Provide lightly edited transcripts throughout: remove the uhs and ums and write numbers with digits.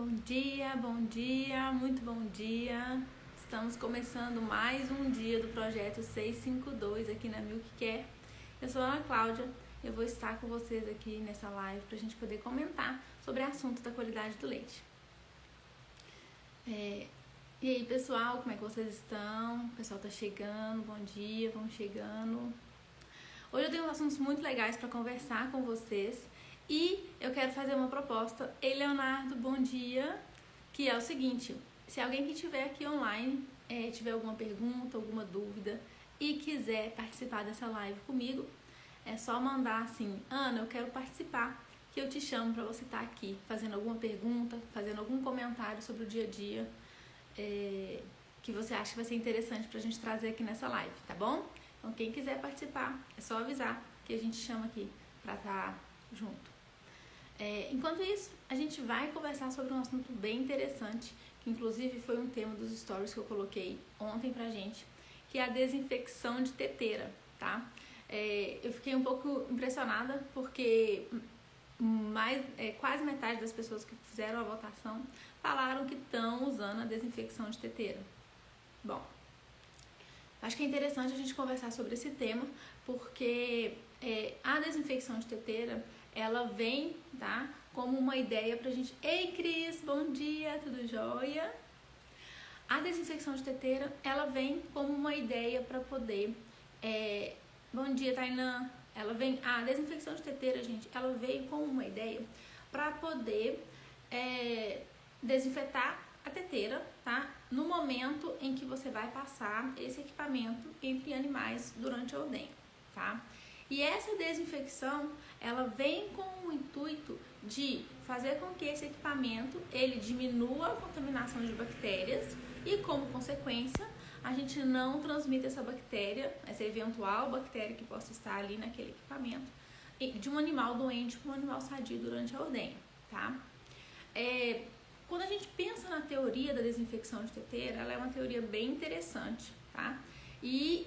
bom dia, muito bom dia. Estamos começando mais um dia do projeto 652 aqui na Milk Care. Eu sou a Ana Cláudia, eu vou estar com vocês aqui nessa live para a gente poder comentar sobre o assunto da qualidade do leite. E aí, pessoal, como é que vocês estão? O pessoal tá chegando, bom dia, vão chegando. Hoje eu tenho assuntos muito legais para conversar com vocês. E eu quero fazer uma proposta. Ei, Leonardo, bom dia. Que é o seguinte: se alguém que estiver aqui online tiver alguma pergunta, alguma dúvida e quiser participar dessa live comigo, é só mandar assim: Ana, eu quero participar, que eu te chamo para você estar aqui fazendo alguma pergunta, fazendo algum comentário sobre o dia a dia que você acha que vai ser interessante para a gente trazer aqui nessa live, tá bom? Então quem quiser participar, é só avisar que a gente chama aqui para estar junto. Enquanto isso, a gente vai conversar sobre um assunto bem interessante, que inclusive foi um tema dos stories que eu coloquei ontem pra gente, que é a desinfecção de teteira, tá? Eu fiquei um pouco impressionada porque quase metade das pessoas que fizeram a votação falaram que estão usando a desinfecção de teteira. Bom, acho que é interessante a gente conversar sobre esse tema, porque a desinfecção de teteira, ela vem, tá, como uma ideia pra gente. Ei, Cris, bom dia, tudo jóia? A desinfecção de teteira, ela vem como uma ideia para poder... Bom dia, Tainã. A desinfecção de teteira, gente, ela veio como uma ideia para poder desinfetar a teteira, tá? No momento em que você vai passar esse equipamento entre animais durante a ordenha, tá? E essa desinfecção, ela vem com o intuito de fazer com que esse equipamento, ele diminua a contaminação de bactérias e, como consequência, a gente não transmita essa bactéria, essa eventual bactéria que possa estar ali naquele equipamento, de um animal doente para um animal sadio durante a ordenha, tá? Quando a gente pensa na teoria da desinfecção de teteira, ela é uma teoria bem interessante, tá? E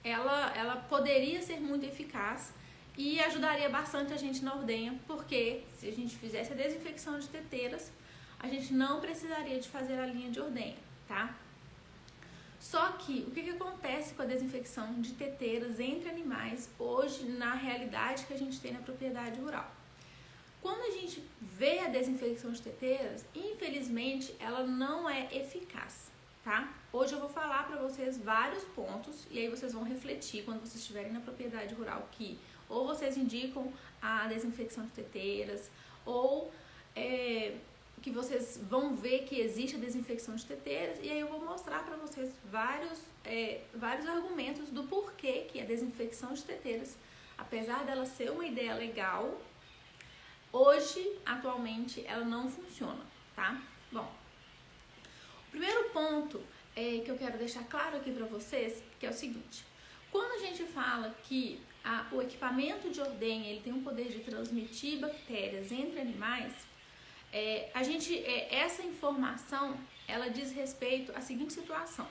ela poderia ser muito eficaz e ajudaria bastante a gente na ordenha, porque se a gente fizesse a desinfecção de teteiras, a gente não precisaria de fazer a linha de ordenha, tá? Só que, o que acontece com a desinfecção de teteiras entre animais hoje na realidade que a gente tem na propriedade rural? Quando a gente vê a desinfecção de teteiras, infelizmente, ela não é eficaz, tá? Hoje eu vou falar para vocês vários pontos e aí vocês vão refletir quando vocês estiverem na propriedade rural que ou vocês indicam a desinfecção de teteiras ou que vocês vão ver que existe a desinfecção de teteiras e aí eu vou mostrar para vocês vários argumentos do porquê que a desinfecção de teteiras, apesar dela ser uma ideia legal, hoje, atualmente, ela não funciona, tá? Bom, o primeiro ponto que eu quero deixar claro aqui pra vocês, que é o seguinte: quando a gente fala que o equipamento de ordenha ele tem o poder de transmitir bactérias entre animais, essa informação, ela diz respeito à seguinte situação: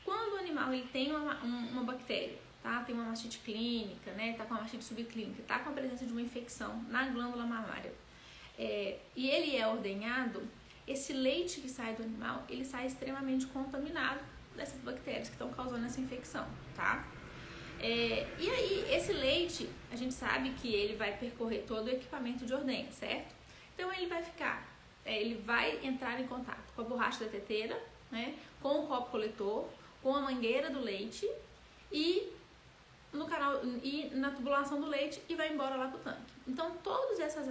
quando o animal ele tem uma bactéria, tá? Tem uma mastite clínica, né? Tá com uma mastite subclínica, tá com a presença de uma infecção na glândula mamária, e ele é ordenhado, esse leite que sai do animal, ele sai extremamente contaminado dessas bactérias que estão causando essa infecção, tá? E aí, esse leite, a gente sabe que ele vai percorrer todo o equipamento de ordenha, certo? Então ele vai entrar em contato com a borracha da teteira, né? Com o copo coletor, com a mangueira do leite e na tubulação do leite e vai embora lá pro tanque. Então todas essas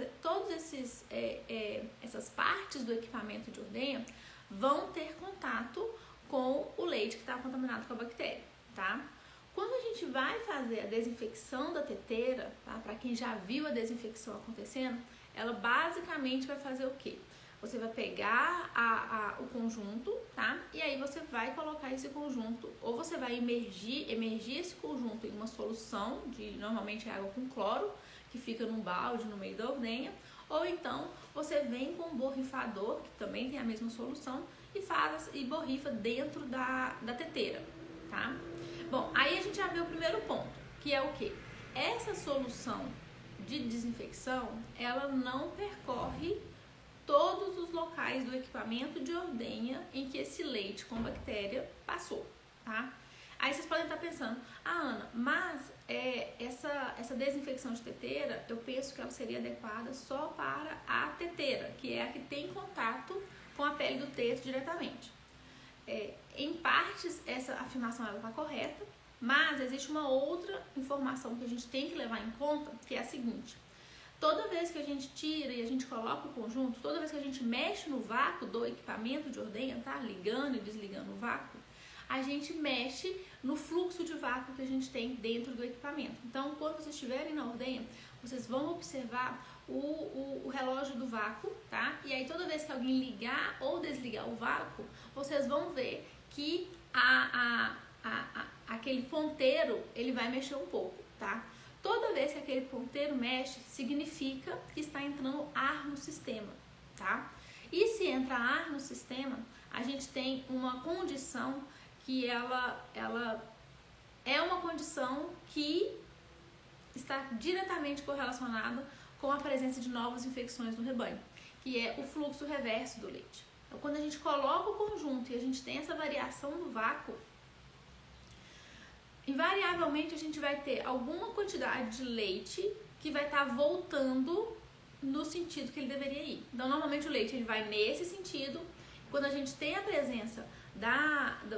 partes do equipamento de ordenha vão ter contato com o leite que está contaminado com a bactéria, tá? Quando a gente vai fazer a desinfecção da teteira, tá? Para quem já viu a desinfecção acontecendo, ela basicamente vai fazer o quê? Você vai pegar o conjunto, tá? E aí você vai colocar esse conjunto, ou você vai emergir esse conjunto em uma solução, normalmente água com cloro, que fica num balde no meio da ordenha, ou então você vem com um borrifador, que também tem a mesma solução, e borrifa dentro da teteira, tá? Bom, aí a gente já vê o primeiro ponto, que é o quê? Essa solução de desinfecção, ela não percorre todos os locais do equipamento de ordenha em que esse leite com bactéria passou, tá? Aí vocês podem estar pensando, Ana, mas essa desinfecção de teteira, eu penso que ela seria adequada só para a teteira, que é a que tem contato com a pele do teto diretamente. Em partes, essa afirmação está correta, mas existe uma outra informação que a gente tem que levar em conta, que é a seguinte: toda vez que a gente tira e a gente coloca o conjunto, toda vez que a gente mexe no vácuo do equipamento de ordenha, tá? Ligando e desligando o vácuo, a gente mexe no fluxo de vácuo que a gente tem dentro do equipamento. Então, quando vocês estiverem na ordenha, vocês vão observar o relógio do vácuo, tá? E aí, toda vez que alguém ligar ou desligar o vácuo, vocês vão ver que aquele ponteiro, ele vai mexer um pouco, tá? Toda vez que aquele ponteiro mexe, significa que está entrando ar no sistema, tá? E se entra ar no sistema, a gente tem uma condição que ela é uma condição que está diretamente correlacionada com a presença de novas infecções no rebanho, que é o fluxo reverso do leite. Então, quando a gente coloca o conjunto e a gente tem essa variação do vácuo, invariavelmente a gente vai ter alguma quantidade de leite que vai estar voltando no sentido que ele deveria ir. Então, normalmente o leite ele vai nesse sentido. Quando a gente tem a presença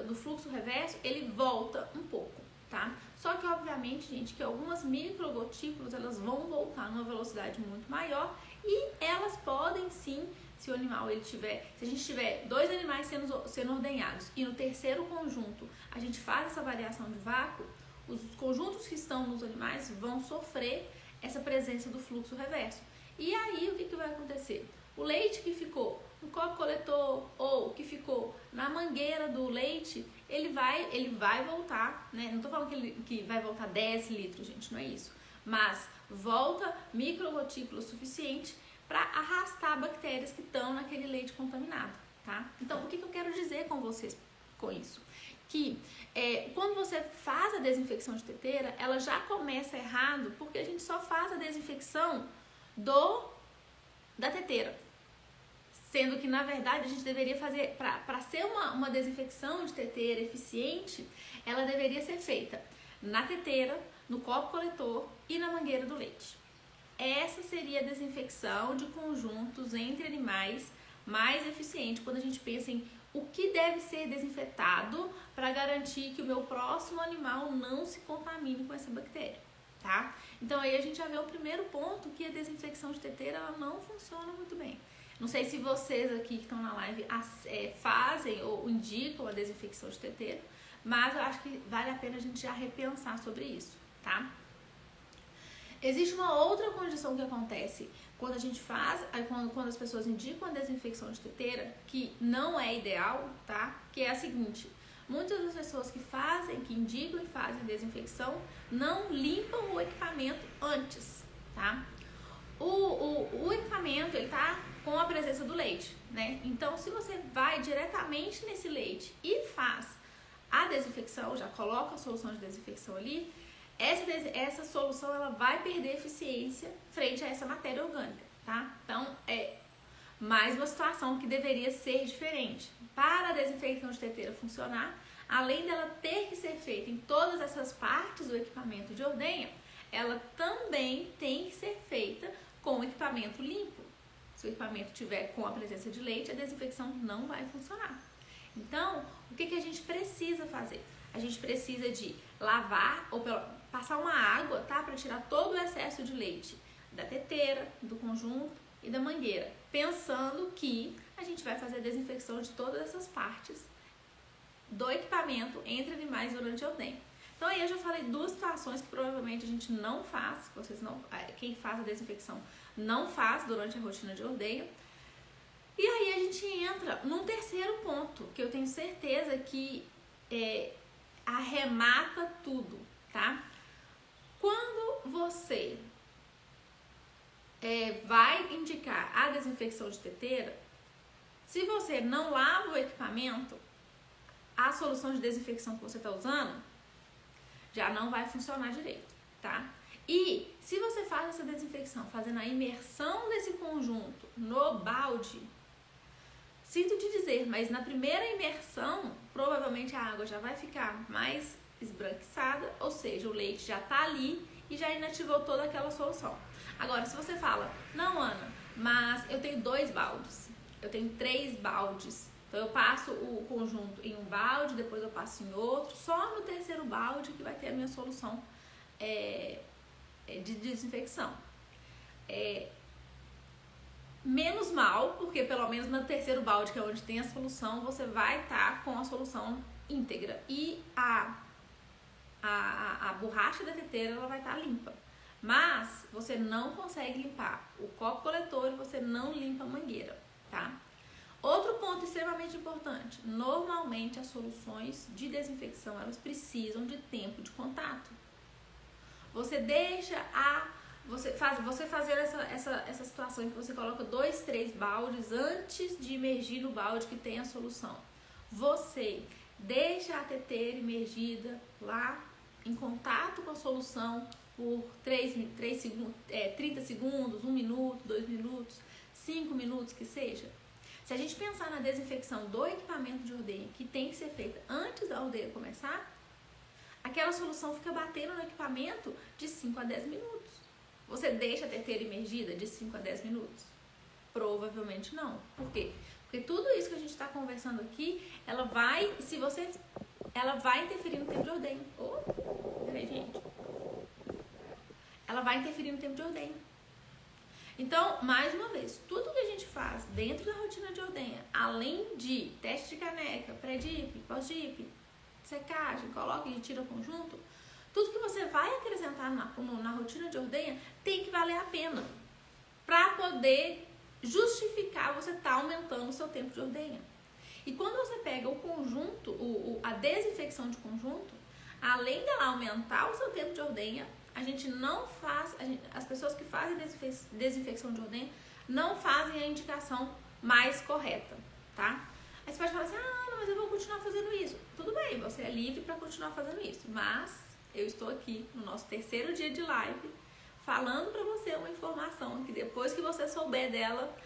do fluxo reverso, ele volta um pouco, tá? Só que, obviamente, gente, que algumas microgotículas, elas vão voltar numa velocidade muito maior e elas podem sim, se o animal se a gente tiver 2 animais sendo ordenhados e no terceiro conjunto a gente faz essa variação de vácuo, os conjuntos que estão nos animais vão sofrer essa presença do fluxo reverso. E aí, o que vai acontecer? O leite que ficou no copo coletor ou que ficou na mangueira do leite, ele vai voltar, né? Não tô falando que vai voltar 10 litros, gente, não é isso. Mas volta microgotícula suficiente para arrastar bactérias que estão naquele leite contaminado, tá? Então, o que eu quero dizer com vocês com isso? Que quando você faz a desinfecção de teteira, ela já começa errado, porque a gente só faz a desinfecção da teteira. Sendo que, na verdade, a gente deveria fazer, para ser uma desinfecção de teteira eficiente, ela deveria ser feita na teteira, no copo coletor e na mangueira do leite. Essa seria a desinfecção de conjuntos entre animais mais eficiente quando a gente pensa em o que deve ser desinfetado para garantir que o meu próximo animal não se contamine com essa bactéria, tá? Então aí a gente já vê o primeiro ponto, que a desinfecção de teteira ela não funciona muito bem. Não sei se vocês aqui que estão na live fazem ou indicam a desinfecção de teteira, mas eu acho que vale a pena a gente já repensar sobre isso, tá? Existe uma outra condição que acontece quando a gente faz, quando as pessoas indicam a desinfecção de teteira, que não é ideal, tá? Que é a seguinte: muitas das pessoas que indicam e fazem a desinfecção, não limpam o equipamento antes, tá? O equipamento, ele tá com a presença do leite, né? Então, se você vai diretamente nesse leite e faz a desinfecção, já coloca a solução de desinfecção ali, essa solução ela vai perder eficiência frente a essa matéria orgânica, tá? Então, é mais uma situação que deveria ser diferente. Para a desinfecção de teteira funcionar, além dela ter que ser feita em todas essas partes do equipamento de ordenha, ela também tem que ser feita com o equipamento limpo. Se o equipamento tiver com a presença de leite, a desinfecção não vai funcionar. Então, o que a gente precisa fazer? A gente precisa de lavar ou passar uma água, tá? Para tirar todo o excesso de leite da teteira, do conjunto e da mangueira, pensando que a gente vai fazer a desinfecção de todas essas partes do equipamento entre animais durante a ordenha. Então aí eu já falei duas situações que provavelmente a gente não faz, quem faz a desinfecção não faz durante a rotina de ordenha. E aí a gente entra num terceiro ponto, que eu tenho certeza que arremata tudo, tá? Quando você vai indicar a desinfecção de teteira, se você não lava o equipamento, a solução de desinfecção que você está usando já não vai funcionar direito, tá? E se você faz essa desinfecção, fazendo a imersão desse conjunto no balde, sinto te dizer, mas na primeira imersão, provavelmente a água já vai ficar mais esbranquiçada, ou seja, o leite já tá ali e já inativou toda aquela solução. Agora, se você fala, não, Ana, mas eu tenho 2 baldes, eu tenho 3 baldes, então eu passo o conjunto em um balde, depois eu passo em outro, só no terceiro balde que vai ter a minha solução de desinfecção. Menos mal, porque pelo menos no terceiro balde, que é onde tem a solução, você vai estar com a solução íntegra. E a borracha da teteira, ela vai estar limpa. Mas você não consegue limpar o copo coletor e você não limpa a mangueira, tá? Outro ponto extremamente importante. Normalmente as soluções de desinfecção, elas precisam de tempo de contato. Você deixa você fazer essa situação em que você coloca 2, 3 baldes antes de imergir no balde que tem a solução. Você deixa a teteira imergida lá em contato com a solução por 30 segundos, 1 minuto, 2 minutos, 5 minutos que seja. Se a gente pensar na desinfecção do equipamento de ordenha, que tem que ser feita antes da ordenha começar, aquela solução fica batendo no equipamento de 5 a 10 minutos. Você deixa a teteira imergida de 5 a 10 minutos? Provavelmente não. Por quê? Porque tudo isso que a gente está conversando aqui, ela vai interferir no tempo de ordenha. Peraí, gente. Ela vai interferir no tempo de ordenha. Então, mais uma vez, tudo que a gente faz dentro da rotina de ordenha, além de teste de caneca, pré-dip, pós-dip, secagem, coloca e tira conjunto, tudo que você vai acrescentar na rotina de ordenha tem que valer a pena para poder justificar você estar aumentando o seu tempo de ordenha. E quando você pega o conjunto, a desinfecção de conjunto, além dela aumentar o seu tempo de ordenha, a gente não faz, as pessoas que fazem desinfecção de ordenha não fazem a indicação mais correta, tá? Aí você pode falar assim, mas eu vou continuar fazendo isso. Tudo bem, você é livre para continuar fazendo isso, mas eu estou aqui no nosso terceiro dia de live falando para você uma informação que depois que você souber dela,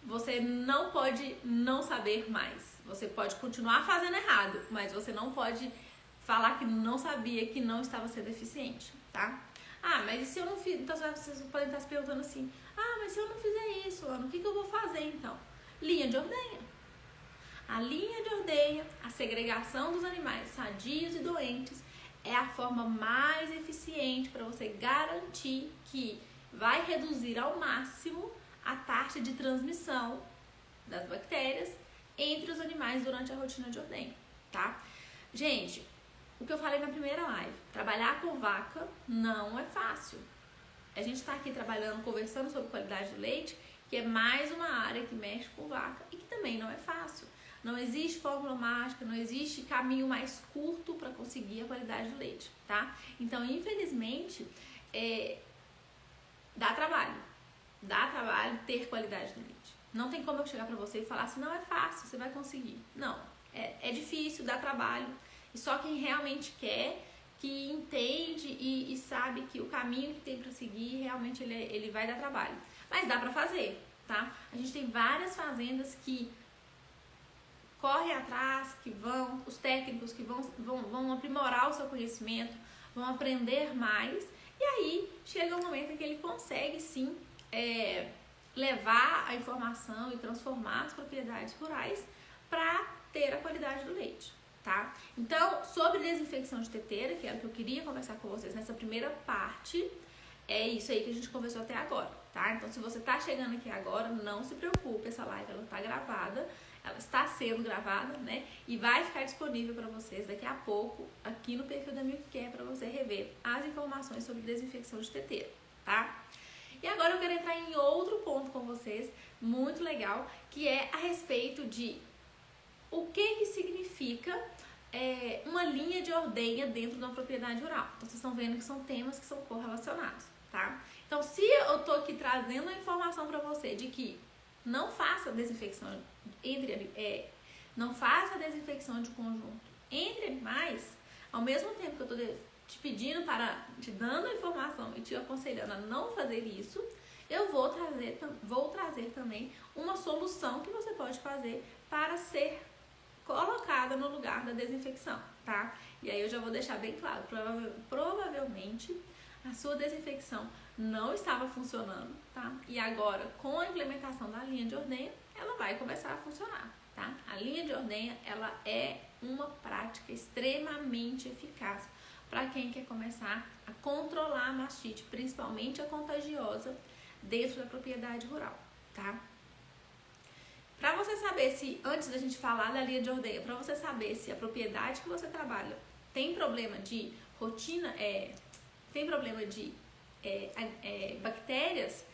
você não pode não saber mais. Você pode continuar fazendo errado, mas você não pode falar que não sabia, que não estava sendo eficiente, tá? Mas e se eu não fiz? Então vocês podem estar se perguntando assim, mas se eu não fizer isso, Ana, o que eu vou fazer então? Linha de ordenha. A linha de ordenha, a segregação dos animais sadios e doentes, é a forma mais eficiente para você garantir que vai reduzir ao máximo a taxa de transmissão das bactérias entre os animais durante a rotina de ordenha, tá? Gente, o que eu falei na primeira live, trabalhar com vaca não é fácil. A gente está aqui trabalhando, conversando sobre qualidade do leite, que é mais uma área que mexe com vaca e que também não é fácil. Não existe fórmula mágica, não existe caminho mais curto para conseguir a qualidade do leite, tá? Então, infelizmente, dá trabalho ter qualidade do leite. Não tem como eu chegar para você e falar assim, não é fácil, você vai conseguir. Não, é difícil, dá trabalho. E só quem realmente quer, que entende e sabe que o caminho que tem para seguir, realmente ele vai dar trabalho. Mas dá para fazer, tá? A gente tem várias fazendas que correm atrás, os técnicos que vão aprimorar o seu conhecimento, vão aprender mais, e aí chega um momento em que ele consegue sim levar a informação e transformar as propriedades rurais para ter a qualidade do leite, tá? Então, sobre desinfecção de teteira, que era o que eu queria conversar com vocês nessa primeira parte, é isso aí que a gente conversou até agora, tá? Então, se você tá chegando aqui agora, não se preocupe, essa live ela tá gravada, ela está sendo gravada, né? E vai ficar disponível para vocês daqui a pouco aqui no perfil da Milk Care para você rever as informações sobre desinfecção de teteira, tá? E agora eu quero entrar em outro ponto com vocês, muito legal, que é a respeito de o que significa uma linha de ordenha dentro de uma propriedade rural. Então, vocês estão vendo que são temas que são correlacionados, tá? Então, se eu tô aqui trazendo a informação para você de que não faça desinfecção não faça desinfecção de conjunto entre animais, ao mesmo tempo que eu tô te pedindo te dando a informação e te aconselhando a não fazer isso, eu vou trazer também uma solução que você pode fazer para ser colocada no lugar da desinfecção, tá? E aí eu já vou deixar bem claro, provavelmente a sua desinfecção não estava funcionando, tá? E agora, com a implementação da linha de ordenha, ela vai começar a funcionar, tá? A linha de ordenha, ela é uma prática extremamente eficaz para quem quer começar a controlar a mastite, principalmente a contagiosa, dentro da propriedade rural, tá? Para você saber se, antes da gente falar da linha de ordenha, para você saber se a propriedade que você trabalha tem problema de rotina, tem problema de bactérias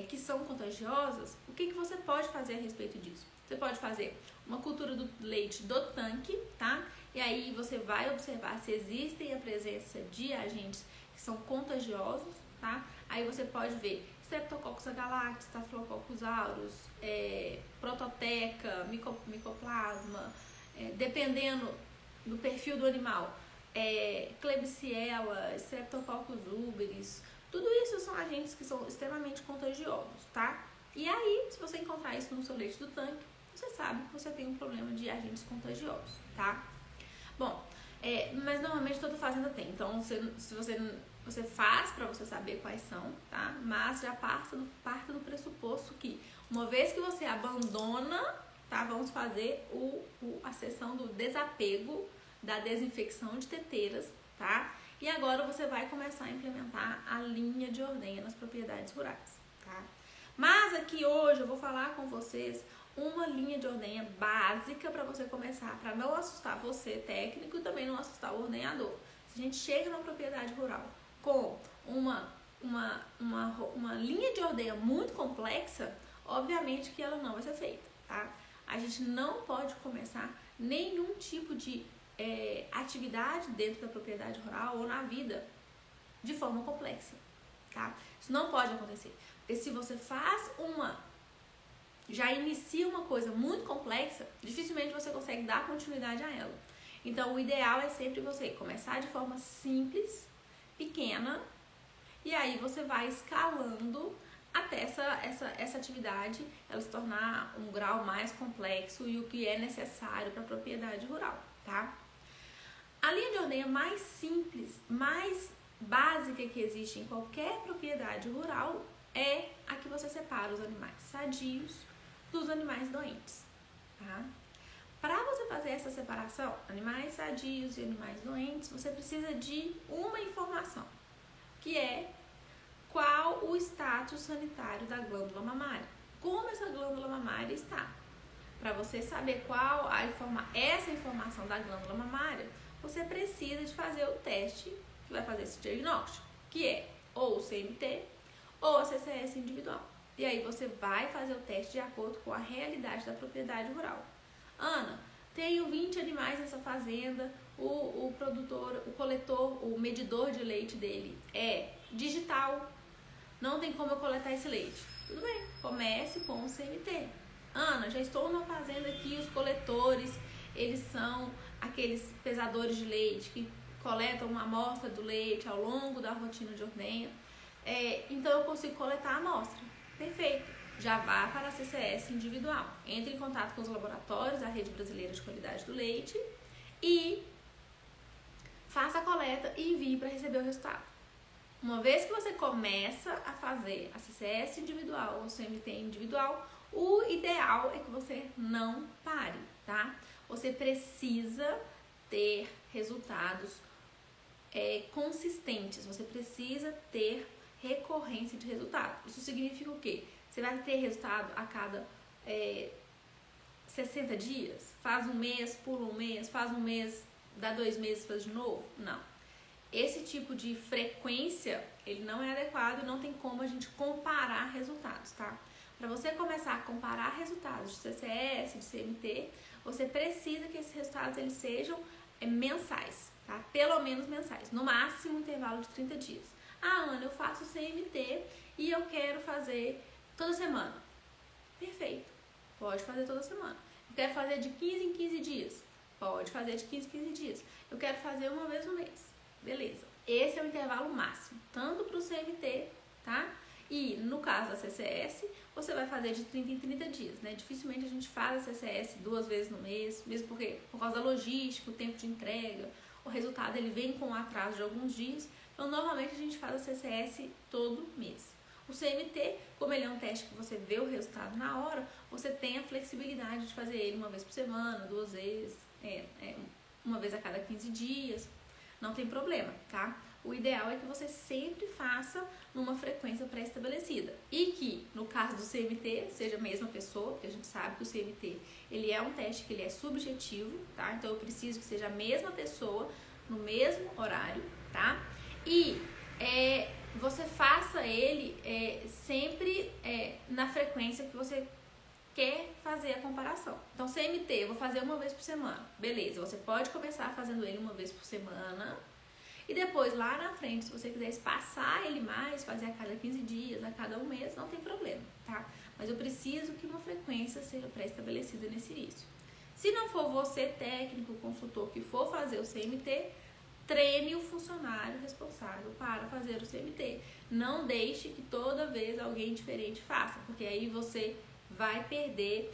que são contagiosas, o que você pode fazer a respeito disso? Você pode fazer uma cultura do leite do tanque, tá? E aí você vai observar se existem a presença de agentes que são contagiosos, tá? Aí você pode ver Streptococcus agalactis, Staphylococcus aureus, Prototeca, Mycoplasma, dependendo do perfil do animal, Klebsiella, Streptococcus uberis, tudo isso são agentes que são extremamente contagiosos, tá? E aí, se você encontrar isso no seu leite do tanque, você sabe que você tem um problema de agentes contagiosos, tá? Bom, mas normalmente toda fazenda tem, então se você faz para você saber quais são, tá? Mas já parta do pressuposto que uma vez que você abandona, tá? Vamos fazer a sessão do desapego da desinfecção de teteiras, tá? E agora você vai começar a implementar a linha de ordenha nas propriedades rurais, tá? Mas aqui hoje eu vou falar com vocês uma linha de ordenha básica para você começar, para não assustar você, técnico, e também não assustar o ordenhador. Se a gente chega na propriedade rural com uma linha de ordenha muito complexa, obviamente que ela não vai ser feita, tá? A gente não pode começar nenhum tipo de atividade dentro da propriedade rural ou na vida de forma complexa, tá? Isso não pode acontecer, porque se você já inicia uma coisa muito complexa, dificilmente você consegue dar continuidade a ela. Então, o ideal é sempre você começar de forma simples, pequena, e aí você vai escalando até essa atividade ela se tornar um grau mais complexo e o que é necessário para a propriedade rural, tá? A linha de ordenha mais simples, mais básica que existe em qualquer propriedade rural é a que você separa os animais sadios dos animais doentes, tá? Para você fazer essa separação, animais sadios e animais doentes, você precisa de uma informação, que é qual o status sanitário da glândula mamária. Como essa glândula mamária está. Para você saber qual essa informação da glândula mamária, você precisa de fazer o teste que vai fazer esse diagnóstico, que é ou o CMT ou a CCS individual. E aí você vai fazer o teste de acordo com a realidade da propriedade rural. Ana, tenho 20 animais nessa fazenda, o coletor, o medidor de leite dele é digital, não tem como eu coletar esse leite. Tudo bem, comece com o CMT. Ana, já estou numa fazenda aqui, os coletores, eles são aqueles pesadores de leite que coletam uma amostra do leite ao longo da rotina de ordenha. Então eu consigo coletar a amostra. Perfeito. Já vá para a CCS individual. Entre em contato com os laboratórios da Rede Brasileira de Qualidade do Leite e faça a coleta e envie para receber o resultado. Uma vez que você começa a fazer a CCS individual ou o CMT individual, o ideal é que você não pare, tá? Você precisa ter resultados consistentes, você precisa ter recorrência de resultado. Isso significa o quê? Você vai ter resultado a cada 60 dias? Faz um mês, pula um mês, faz um mês, dá 2 meses, faz de novo? Não. Esse tipo de frequência, ele não é adequado e não tem como a gente comparar resultados, tá? Para você começar a comparar resultados de CCS, de CMT, você precisa que esses resultados eles sejam mensais, tá? Pelo menos mensais, no máximo um intervalo de 30 dias. Ah, Ana, eu faço CMT e eu quero fazer toda semana. Perfeito, pode fazer toda semana. Eu quero fazer de 15 em 15 dias. Pode fazer de 15 em 15 dias. Eu quero fazer uma vez no mês. Beleza. Esse é o intervalo máximo, tanto para o CMT, tá? E no caso da CCS, você vai fazer de 30 em 30 dias, né? Dificilmente a gente faz a CCS 2 vezes no mês, mesmo porque por causa da logística, o tempo de entrega, o resultado ele vem com um atraso de alguns dias. Então, normalmente a gente faz a CCS todo mês. O CMT, como ele é um teste que você vê o resultado na hora, você tem a flexibilidade de fazer ele uma vez por semana, 2 vezes, uma vez a cada 15 dias. Não tem problema, tá? O ideal é que você sempre faça numa frequência pré-estabelecida. E que, no caso do CMT, seja a mesma pessoa, porque a gente sabe que o CMT ele é um teste que ele é subjetivo, tá? Então eu preciso que seja a mesma pessoa no mesmo horário, tá? E você faça ele sempre na frequência que você quer fazer a comparação. Então, CMT, eu vou fazer uma vez por semana. Beleza, você pode começar fazendo ele uma vez por semana. E depois, lá na frente, se você quiser espaçar ele mais, fazer a cada 15 dias, a cada um mês, não tem problema, tá? Mas eu preciso que uma frequência seja pré-estabelecida nesse início. Se não for você, técnico, consultor, que for fazer o CMT, treine o funcionário responsável para fazer o CMT. Não deixe que toda vez alguém diferente faça, porque aí você vai perder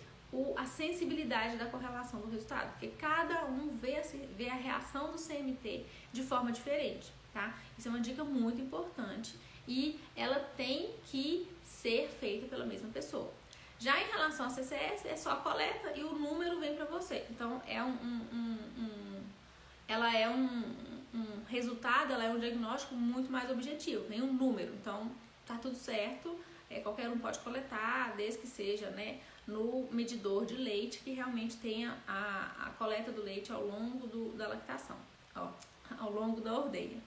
a sensibilidade da correlação do resultado, porque cada um vê a reação do CMT de forma diferente, tá? Isso é uma dica muito importante e ela tem que ser feita pela mesma pessoa. Já em relação à CCS, é só a coleta e o número vem para você. Então, ela é um resultado, ela é um diagnóstico muito mais objetivo, vem um número, então tá tudo certo, qualquer um pode coletar, desde que seja, né, no medidor de leite que realmente tenha a coleta do leite ao longo da lactação, ao longo da ordenha.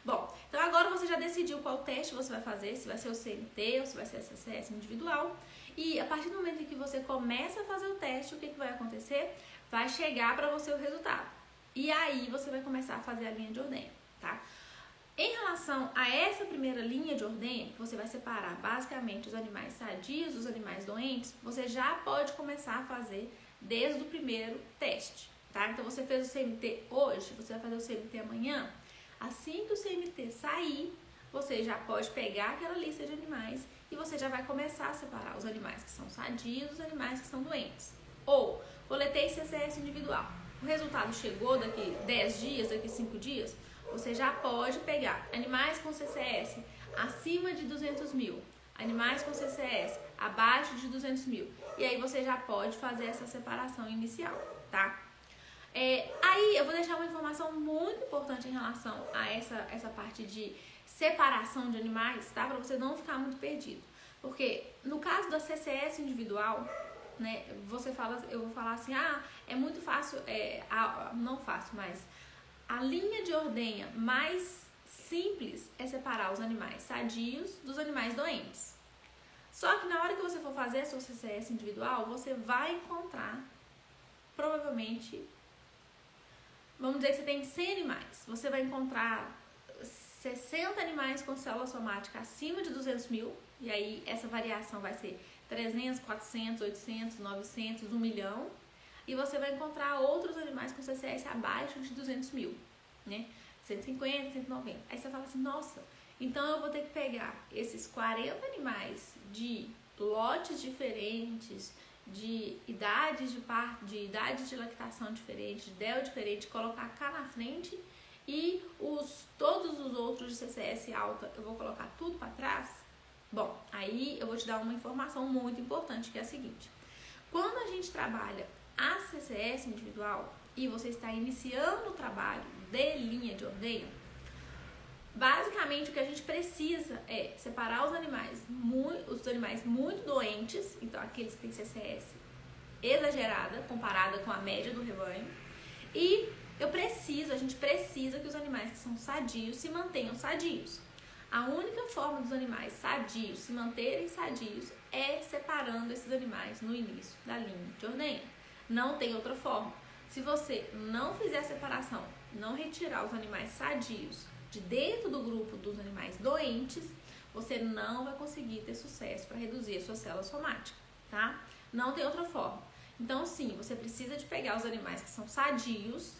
Bom, então agora você já decidiu qual teste você vai fazer, se vai ser o CMT ou se vai ser a CCS individual. E a partir do momento em que você começa a fazer o teste, o que vai acontecer? Vai chegar para você o resultado. E aí você vai começar a fazer a linha de ordenha, tá? Em relação a essa primeira linha de ordenha, que você vai separar basicamente os animais sadios dos animais doentes, você já pode começar a fazer desde o primeiro teste, tá? Então você fez o CMT hoje, você vai fazer o CMT amanhã. Assim que o CMT sair, você já pode pegar aquela lista de animais e você já vai começar a separar os animais que são sadios dos animais que são doentes. Ou, coletei CCS individual. O resultado chegou daqui 10 dias, daqui 5 dias, você já pode pegar animais com CCS acima de 200 mil, animais com CCS abaixo de 200 mil. E aí você já pode fazer essa separação inicial, tá? Aí eu vou deixar uma informação muito importante em relação a essa parte de separação de animais, tá? Para você não ficar muito perdido. Porque no caso da CCS individual, né, eu vou falar assim, é muito fácil, não fácil, mas a linha de ordenha mais simples é separar os animais sadios dos animais doentes. Só que na hora que você for fazer a sua CCS individual, você vai encontrar, provavelmente, vamos dizer que você tem 100 animais, você vai encontrar 60 animais com célula somática acima de 200 mil, e aí essa variação vai ser 300, 400, 800, 900, 1 milhão. E você vai encontrar outros animais com CCS abaixo de 200 mil, né? 150, 190. Aí você fala assim, nossa, então eu vou ter que pegar esses 40 animais de lotes diferentes, de idades de parto, de idades de lactação diferentes, de DEL diferente, colocar cá na frente e todos os outros de CCS alta eu vou colocar tudo para trás? Bom, aí eu vou te dar uma informação muito importante, que é a seguinte. Quando a gente trabalha a CCS individual e você está iniciando o trabalho de linha de ordenha, basicamente o que a gente precisa é separar os animais muito doentes, então aqueles que têm CCS exagerada, comparada com a média do rebanho, e a gente precisa que os animais que são sadios se mantenham sadios. A única forma dos animais sadios se manterem sadios é separando esses animais no início da linha de ordenha. Não tem outra forma. Se você não fizer a separação, não retirar os animais sadios de dentro do grupo dos animais doentes, você não vai conseguir ter sucesso para reduzir a sua célula somática, tá? Não tem outra forma. Então, sim, você precisa de pegar os animais que são sadios,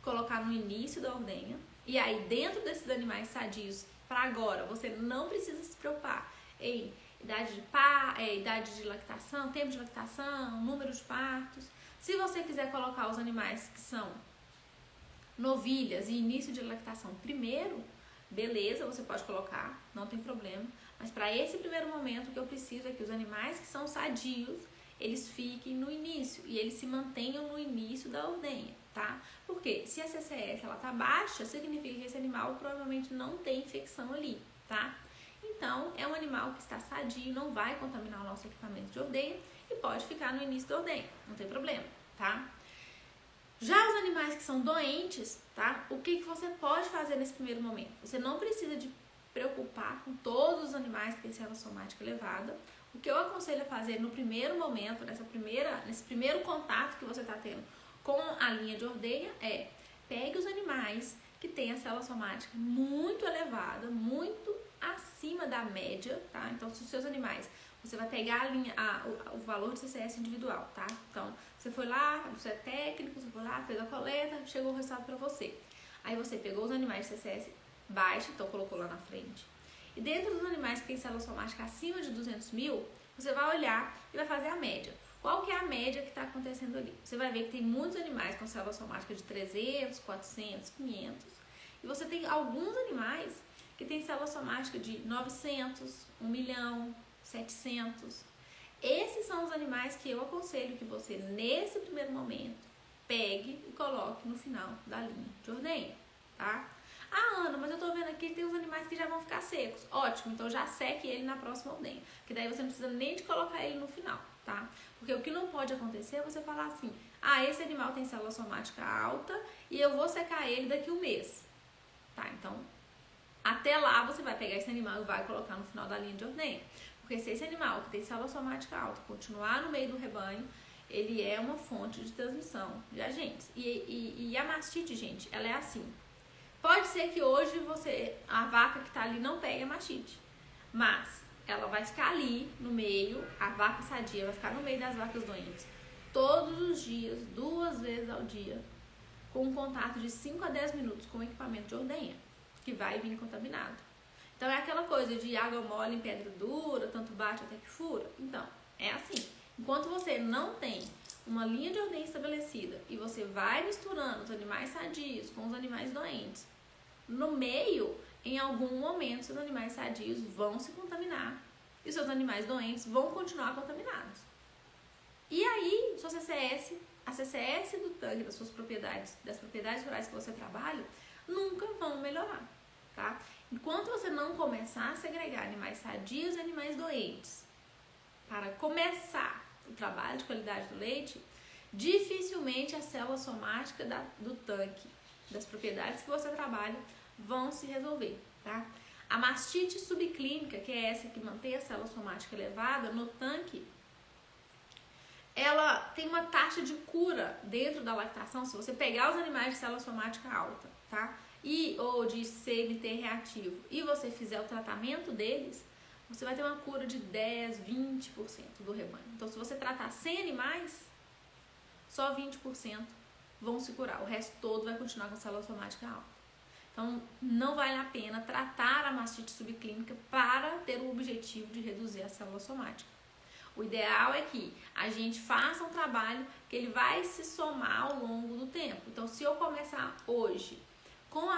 colocar no início da ordenha E aí, dentro desses animais sadios, para agora, você não precisa se preocupar em idade de lactação, tempo de lactação, número de partos. Se você quiser colocar os animais que são novilhas e início de lactação primeiro, beleza, você pode colocar, não tem problema. Mas para esse primeiro momento, o que eu preciso é que os animais que são sadios, eles fiquem no início e eles se mantenham no início da ordenha, tá? Porque se a CCS ela tá baixa, significa que esse animal provavelmente não tem infecção ali, tá? Então, é um animal que está sadio, não vai contaminar o nosso equipamento de ordenha e pode ficar no início da ordenha, não tem problema, tá? Já os animais que são doentes, tá? O que você pode fazer nesse primeiro momento? Você não precisa de preocupar com todos os animais que têm célula somática elevada. O que eu aconselho a fazer no primeiro momento, nesse primeiro contato que você está tendo com a linha de ordenha é pegue os animais que têm a célula somática muito elevada, muito acima da média, tá? Então, se os seus animais, você vai pegar o valor de CCS individual, tá? Então, você foi lá, você é técnico, você foi lá, fez a coleta, chegou o resultado para você. Aí você pegou os animais de CCS baixo, então colocou lá na frente. E dentro dos animais que têm célula somática acima de 200 mil, você vai olhar e vai fazer a média. Qual que é a média que está acontecendo ali? Você vai ver que tem muitos animais com célula somática de 300, 400, 500. E você tem alguns animais que têm célula somática de 900, 1 milhão, 700. Esses são os animais que eu aconselho que você, nesse primeiro momento, pegue e coloque no final da linha de ordenha, tá? Ah, Ana, mas eu tô vendo aqui que tem uns animais que já vão ficar secos. Ótimo, então já seque ele na próxima ordenha. Que daí você não precisa nem de colocar ele no final, tá? Porque o que não pode acontecer é você falar assim, ah, esse animal tem célula somática alta e eu vou secar ele daqui a um mês. Tá, então, até lá você vai pegar esse animal e vai colocar no final da linha de ordenha. Porque se esse animal que tem célula somática alta continuar no meio do rebanho, ele é uma fonte de transmissão de agentes. E a mastite, gente, ela é assim. Pode ser que hoje a vaca que tá ali não pegue a mastite, mas ela vai ficar ali no meio, a vaca sadia vai ficar no meio das vacas doentes, todos os dias, 2 vezes ao dia, com um contato de 5 a 10 minutos com o equipamento de ordenha, que vai vir contaminado. Então é aquela coisa de água mole em pedra dura, tanto bate até que fura. Então, é assim, enquanto você não tem uma linha de ordenha estabelecida e você vai misturando os animais sadios com os animais doentes, no meio, em algum momento, seus animais sadios vão se contaminar e seus animais doentes vão continuar contaminados. E aí, a CCS do tanque, das propriedades rurais que você trabalha, nunca vão melhorar, tá? Enquanto você não começar a segregar animais sadios e animais doentes para começar o trabalho de qualidade do leite, dificilmente a célula somática do tanque, das propriedades que você trabalha, vão se resolver, tá? A mastite subclínica, que é essa que mantém a célula somática elevada no tanque, ela tem uma taxa de cura dentro da lactação, se você pegar os animais de célula somática alta, tá? Ou de CMT reativo, e você fizer o tratamento deles, você vai ter uma cura de 10, 20% do rebanho. Então, se você tratar 100 animais, só 20% vão se curar. O resto todo vai continuar com célula somática alta. Então, não vale a pena tratar a mastite subclínica para ter o objetivo de reduzir a célula somática. O ideal é que a gente faça um trabalho que ele vai se somar ao longo do tempo. Então, se eu começar hoje com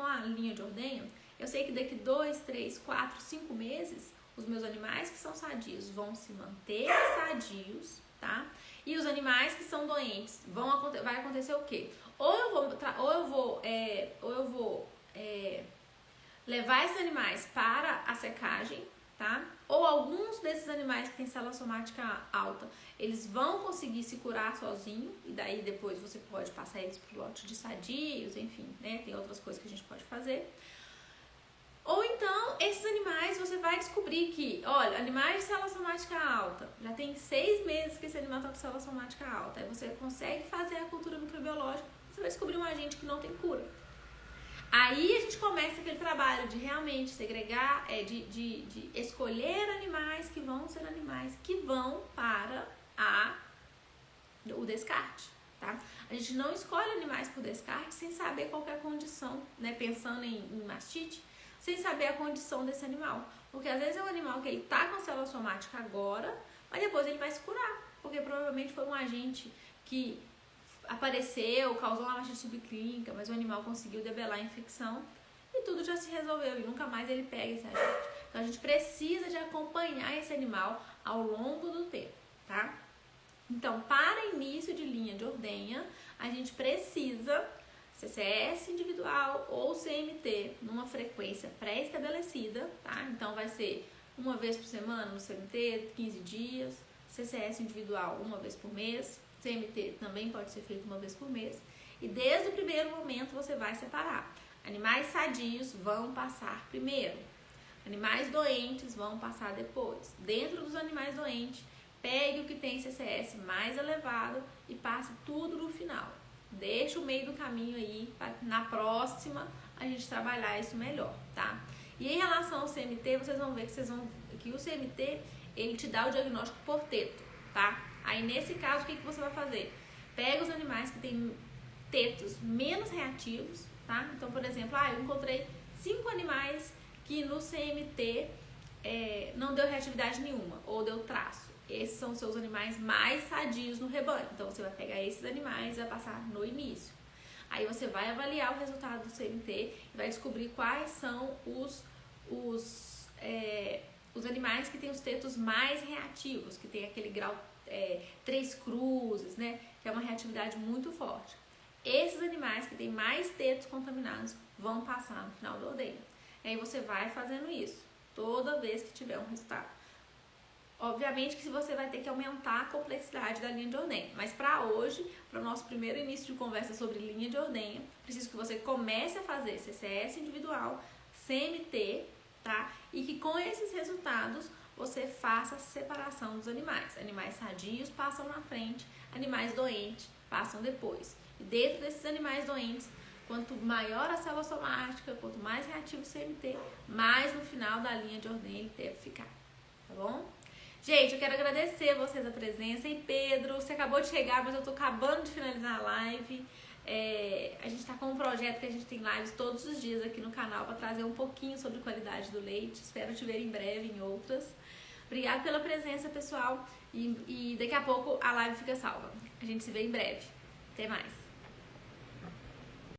a linha de ordenha, eu sei que daqui 2, 3, 4, 5 meses, os meus animais que são sadios vão se manter sadios, tá? E os animais que são doentes, vai acontecer o quê? Ou eu vou levar esses animais para a secagem, tá? Ou alguns desses animais que têm célula somática alta, eles vão conseguir se curar sozinho, e daí depois você pode passar eles pro lote de sadios, enfim, né? Tem outras coisas que a gente pode fazer. Ou então, esses animais, você vai descobrir que, olha, animais de célula somática alta, já tem 6 meses que esse animal está com célula somática alta, aí você consegue fazer a cultura microbiológica, você vai descobrir um agente que não tem cura. Aí a gente começa aquele trabalho de realmente segregar, de escolher animais que vão ser animais que vão para o descarte, tá? A gente não escolhe animais por descarte sem saber qual que é a condição, né? Pensando em mastite, sem saber a condição desse animal. Porque às vezes é um animal que ele tá com célula somática agora, mas depois ele vai se curar. Porque provavelmente foi um agente que apareceu, causou uma mastite subclínica, mas o animal conseguiu debelar a infecção e tudo já se resolveu e nunca mais ele pega esse agente. Então a gente precisa de acompanhar esse animal ao longo do tempo, tá? Então, para início de linha de ordenha, a gente precisa CCS individual ou CMT numa frequência pré-estabelecida, tá? Então vai ser uma vez por semana no CMT, 15 dias, CCS individual uma vez por mês, CMT também pode ser feito uma vez por mês. E desde o primeiro momento você vai separar. Animais sadios vão passar primeiro. Animais doentes vão passar depois. Dentro dos animais doentes, pegue o que tem CCS mais elevado e passe tudo no final. Deixa o meio do caminho aí, para na próxima a gente trabalhar isso melhor, tá? E em relação ao CMT, vocês vão ver que o CMT, ele te dá o diagnóstico por teto, tá? Aí nesse caso, o que você vai fazer? Pega os animais que têm tetos menos reativos, tá? Então, por exemplo, eu encontrei 5 animais que no CMT não deu reatividade nenhuma, ou deu traço. Esses são os seus animais mais sadios no rebanho. Então, você vai pegar esses animais e vai passar no início. Aí você vai avaliar o resultado do CMT e vai descobrir quais são os animais que têm os tetos mais reativos, que tem aquele grau 3 cruzes, né? Que é uma reatividade muito forte. Esses animais que têm mais tetos contaminados vão passar no final da ordenha. E aí você vai fazendo isso toda vez que tiver um resultado. Obviamente que você vai ter que aumentar a complexidade da linha de ordenha, mas para hoje, para o nosso primeiro início de conversa sobre linha de ordenha, preciso que você comece a fazer CCS individual, CMT, tá? E que com esses resultados você faça a separação dos animais. Animais sadios passam na frente, animais doentes passam depois. E dentro desses animais doentes, quanto maior a célula somática, quanto mais reativo o CMT, mais no final da linha de ordenha ele deve ficar, tá bom? Gente, eu quero agradecer a vocês a presença. E Pedro, você acabou de chegar, mas eu tô acabando de finalizar a live. A gente tá com um projeto que a gente tem lives todos os dias aqui no canal para trazer um pouquinho sobre qualidade do leite. Espero te ver em breve em outras. Obrigada pela presença, pessoal. E daqui a pouco a live fica salva. A gente se vê em breve. Até mais.